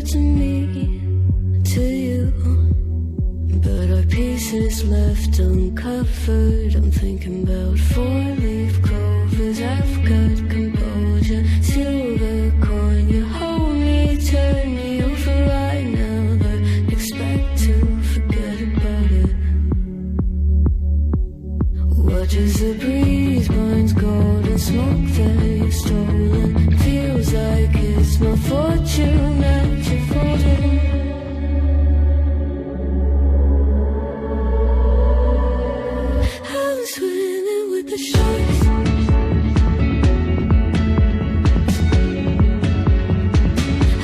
to me, to you. But our pieces left uncovered. I'm thinking about four-leaf clovers. I've got composure, silver coin. You hold me, turn me over right now, but expect to forget about it. Watch as the breeze burns golden smoke that you've stolen. Feels like it's my fortune that you're folding. I'm swimming with the sharks.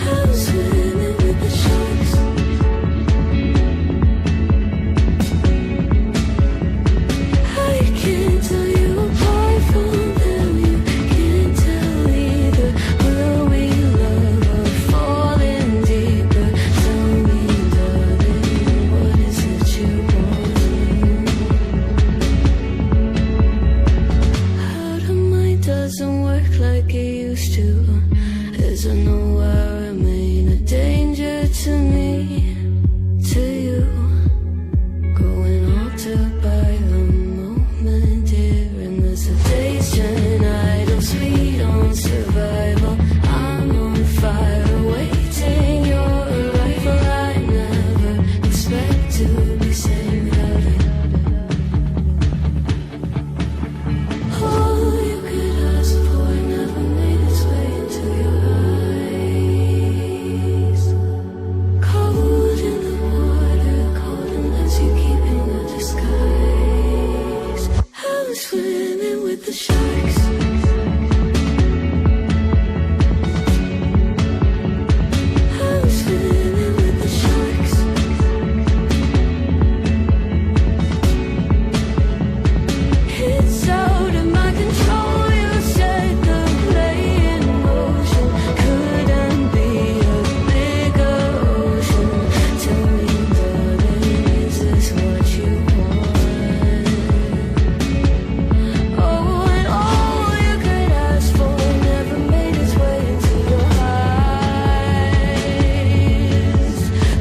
I'm swimming with the sharks. I can't tell you apart from them. You can't tell either. Will we love or falling deeper? Tell me, darling, what is it you want? Out of mind doesn't work like it used to. As I know I remain a danger to me, to you. Going altered by the moment, dear. And as the days turn idle, sweet on survival, I'm on fire, waiting your arrival. I never expect to be saved without it. All you could ask for never made its way into your eyes. Cold in the water, cold unless you keep in a disguise. I'm swimming with the sharks. I'm swimming with the sharks. It's out of my control. You set the play in motion. Couldn't be a bigger ocean. Tell me, darling, is this what you want? Oh, and all you could ask for never made its way into your eyes.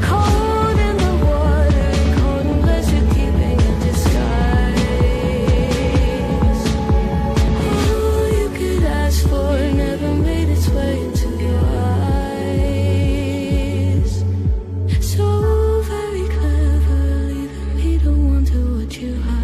Cold in the water, cold unless you're keeping a disguise. All you could ask for never made its way into your eyes. So very clever, leaving me to wonder what you hide.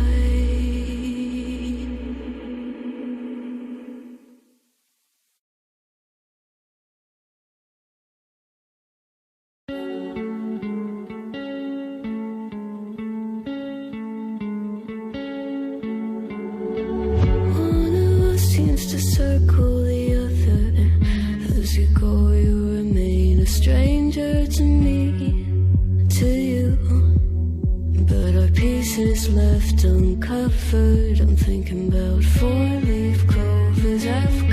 One of us seems to circle the other. As you go, you remain a stranger to me, to you. But our pieces left uncovered. I'm thinking about four-leaf clovers. I've